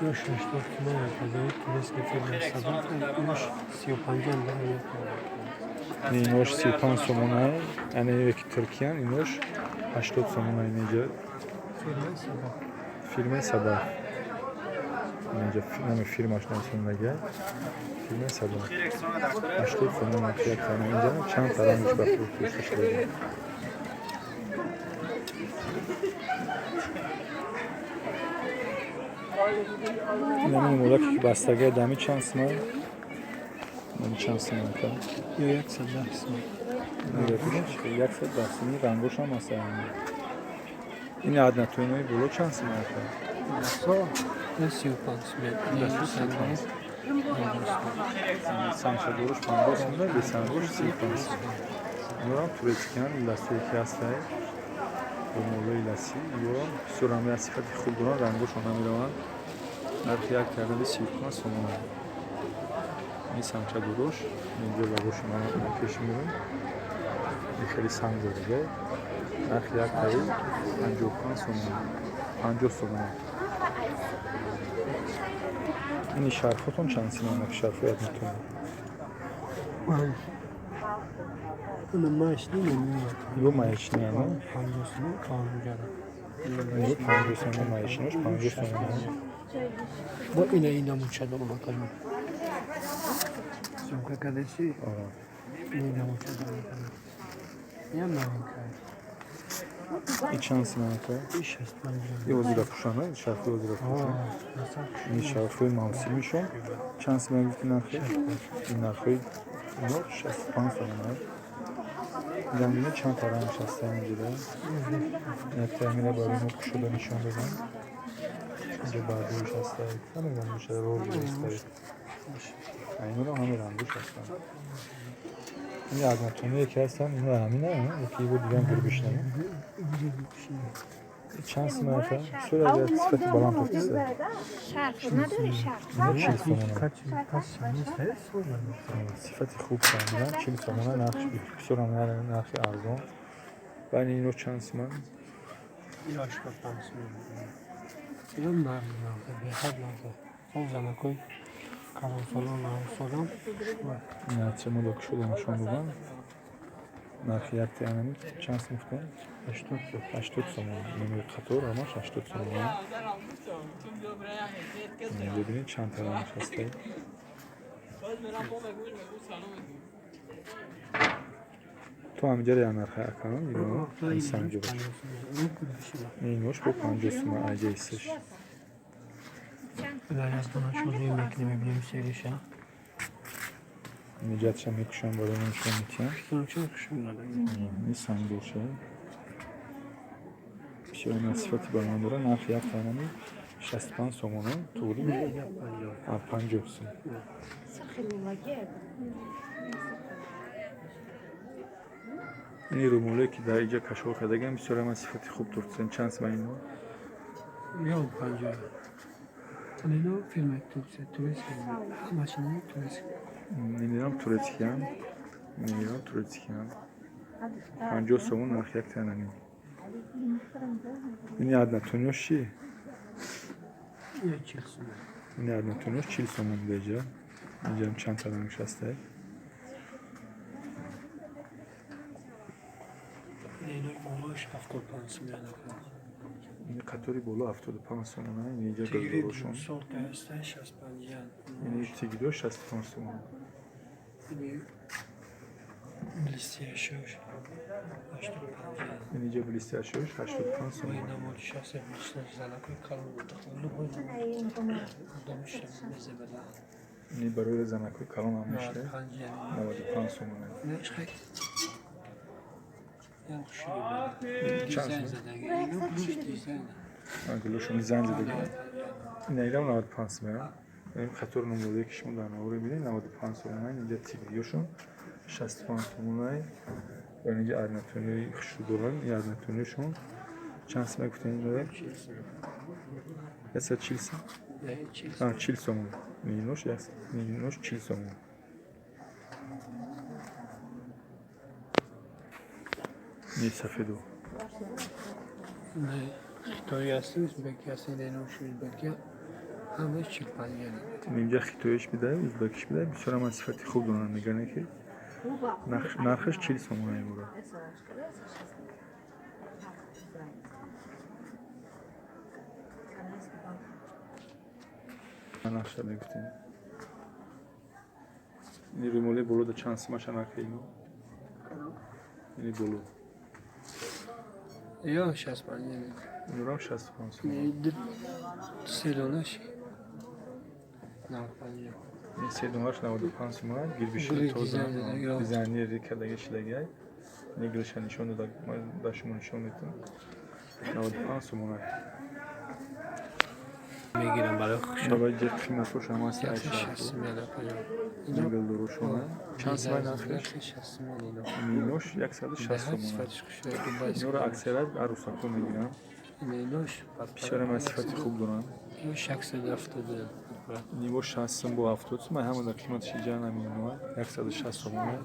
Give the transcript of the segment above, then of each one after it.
Yosh 80 تومن yapıldı. Turizm firması sabah yosh 35 yapıldı. Ninoş 35 somona, yani yeki Türkiye, Ninoş 80 somona inece. Firma sabah. İnece firma aşamasında gel. Firma sabah. 80 somona fiyatlarına ince. Çan taranmış bakıyor kuşları. Neminim ola ki bastagay dami çans mı? Nemi çans mı aka? Yok sabah ismi. Jak se dasini rangoş amasa yani. İni adına töynoyu bulu çans mı aka? So, nasıl yaparsın? Sancha duruş pandasında lisangoş silpans. Yoram turetken ilası iki hastayı. Umulu ilası. Yoram suramya sıfatı khulduran rangoş ona mirovan. Narxiyak kardali silpans sonuna. این سمچه دروش اینجا با روش من پیش میرم این خیلی سنگ زده نرخ یک تایی 55 سومون 50 سومون این شرفتون چند سیمانه که شرف یاد میتونه Bunun maaşını yemiyor. یو مایشنی همه Hamdosunu kanuncara. یو 50 سومون مایشنیش 50 سومون Bu ineğine muçadı bakalım. Sumka kadesi ineğine muçadı bakalım. Yanmayın kay. این چند سیمانه که İş aslan یه وزیره پوشانه شرفی وزیره پوشانه این شرفی موسی میشون چند سیمانه گفتی نرخی؟ این نرخی اینو 65 سومونه زمینه چند تا رنگ شسته اینجوره یک تهمینه برای اینو کشو رو نشان بدن اینجا بردوش هسته همه رنگوش هسته رو هسته اینو رو همه رنگوش هستن این عظمتونه یکی هستن اینو همینه یکی بود دیگه هم بیر بشنه چند سیمانه که سوره اگر صفت بالان توفتیسته شرق نداره شرق اینو 40 سومونه Kaç sene sayı sormadım. صفتی خوب کاملا 40 تومن نقش بیشتر هم نرخی ارزان ولی اینو چند سیمن Yaş kapansın. Yok narlı bir had lazım. O zaman koy. Kalan falan. این هرچه ما داک شده نشان دادن نرخی یک تیانمی چند سیمفته 80 تومن نمی قطور همش 80 تومن ببینید چند ترانش هسته تو همینجا یا نرخی اکنون اینو سنجو باش اینوش با 50 تومن عجه ایستش Birazdan açılıyor yemekleme bileyim serişe. نجات شم یکشون بالا نمیشون میتیم Sonra çok şunlar. این سنجوشه میشه اون صفتی با من داره نرخ یک تنمی 65 تومن توری 50 تومن این روموله که در اینجا کشف کرده هم بسیار من صفتی خوب دارد چند سم اینو Yok bence. Hani o film ettikse turist gibi. Ama şimdi turist. نمیدونم تورتیکی هم نمیدونم تورتیکی هم 50 تومن نرخ یک تنمی این عدد نتونیوش چی؟ Geçilsin. این عدد نتونیوش 40 تومن دیجا اینجا هم چند تنمیش هسته Neyle oluş hafta pansım yani. این قطاری بالا 75 تومن اینجا Tigri گلدارشون sol tersten şaspancan. این تیگیدو 65 تومن Listeye şöş. Başta pancan. اینجا بلیسته اشوش 85 تومن Oynama düşerse bilişler zalakoy kalın olduklarını oynama. Demişler mezebela. این برای زنکوی کلام هم میشه Pancan. 95 تومنه Ne çıkay? Yani şöyle. Dizayn zaten. Yok luş dizayn. گلوشون زنج دیگه نیلم 95 تومن این خطر نموده کشمون در نوره میده 95 تومن اینجا تیگیوشون 65 تومن و اینجا ارنتونی خشو دارن این ارنتونیشون چند سمه گفتن این داره؟ یسا 40 سم؟ Ne çiz? ها 40 تومن نینوش یس نینوش 40 تومن نی سفیدو Ne? Xitoy هستی Uzbek هستی Lenosh Uzbek همه 45 اینجا خیتویش میده ازبکیش میده بسیار هم صفتی خوب دارن میگن که نرخش 40 سومونه بوده نقشه میگفتیم این ریمولی بلو da چانسی ماشا نرخه اینو اینی بلو یا 65 اینو هم 65 سیلونش 95 این سیدوناش 95 سومونه گیر بیشه Gri توزن gizemli, دیزاینی ریکردگی شدگی نگرش نشون دا شما نشون میتون 95 سومونه میگیرم برای خوشم شبای جه قیمت روش هم هستی 60 میلیون نگل دروشونه چند سومه نرخش 60 میلیون مینوش 160 به هر سومونه صفتش خوشه دوبای اینو رو اکثرت عروساکو میگیرن میلیونش بیشتر هم صفتی خوب دارن این 670 نیمو 60 با 70 من همون در قیمتش اینجا نمیدونم 160 سومونه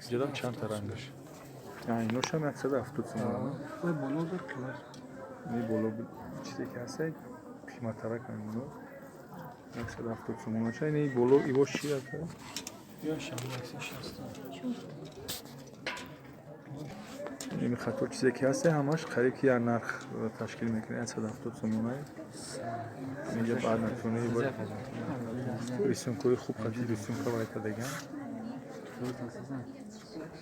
جدا چند تا رنگش یعنی اینوش هم 170 سومونه و بالا در کلار این بالا چیزی که هسته قیمت ترک هم اینو 170 سومونه چه این بالا ایوش چی هست؟ یا شما 160 این خطور چیزی که هسته همش خرید که هر نرخ تشکیل میکنه 170 سومونه اینجا بعد نتونه باید ریسونکوی خوب خیلی ریسونکو باید کدگم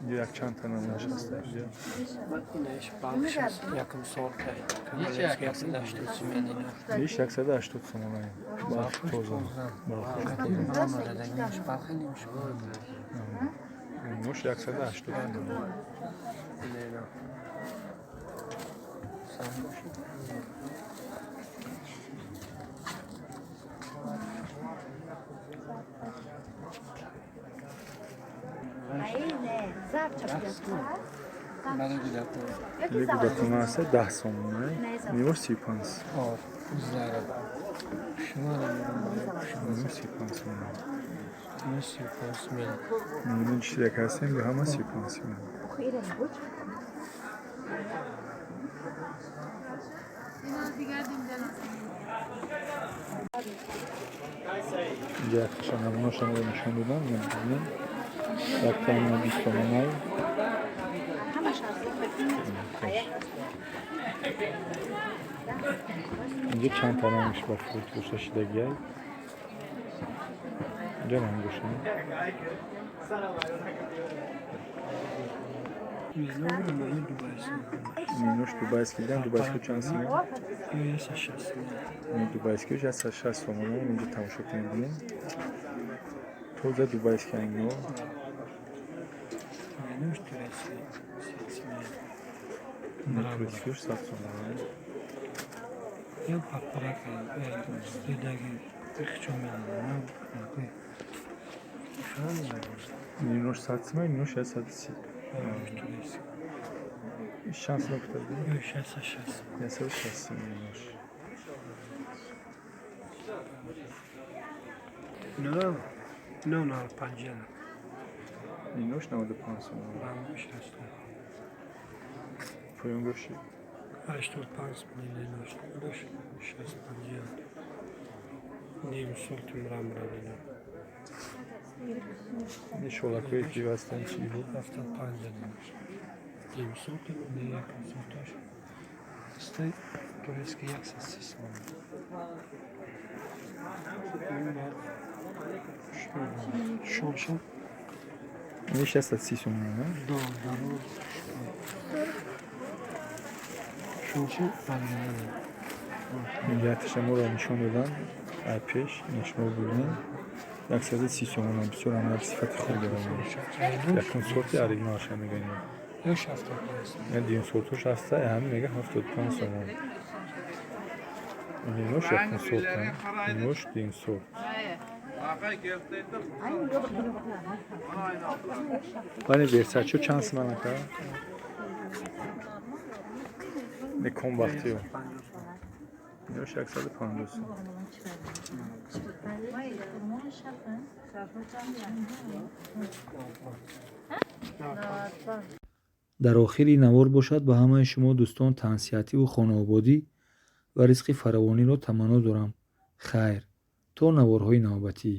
اینجا یک چند تا نمونش هسته اینجا اینش باخش است یکم سال که 180 میلیون بیش 180 سومونه باخش توزن اینش باخی نمیشه اینوش 180 میلیون برای دیدم یک بودتون هسته 10 سومونه نیوش 35 آه زیاره شما نیوش 35 سومونه نیست 35 میلیون نیوش چیزی که هستیم به همه 35 سومونه اینجا اکتشان نموناش هم رو نشون دادم نمیدونیم یک تا همه 20 سومونه اینجا چند تا رنگش با فروت روش شدگی هست اینجا رنگش هم میلیون دوبایست مینوش دوبایس کردن دوبایس که چند سیمه یا 160 این دوبایس که 160 سومونه اینجا تماشا کنیم توزه دوبایس که اینو میلیونش ترسی نتوریسیوش 100 سومونه یا پاپرک دیدگی بخشو میلیون مینوش 100 سیمه مینوش 130 شانس نکته بود یا 160 160 مینوش نه 50 مینوش 95 سومونه رنگش هست پایان گوشی 85 میلیون داشت 60 نیم سالتون رام روینا این شولکوی که بستن چی بود؟ 75 نیم سالتون نه یکم سالتاش استی تورسکی 130 شلشم این 630 سومونه نه؟ دارو شلشم بلگنه اینجا تشمر رو نشون دادن از پیش نشون بودیم 130 سومونه بسیار هم صفت خوب دارم یکم صورتی اریگناش هم میگن یا 70 هست یعنی دین صورتوش هسته همین میگه 75 سومونه اینوش یکم صورت هم اینوش دین صورت بانی برسچو چند سمانه که؟ نکن وقتی رو اینوش 150 سومونه дар охири навор бошад ба ҳамаи шумо дӯстон таҳсиятиву хонаободӣ ва ризқи фаровониро таманно дорам. Хайр, то наворҳои навбатӣ.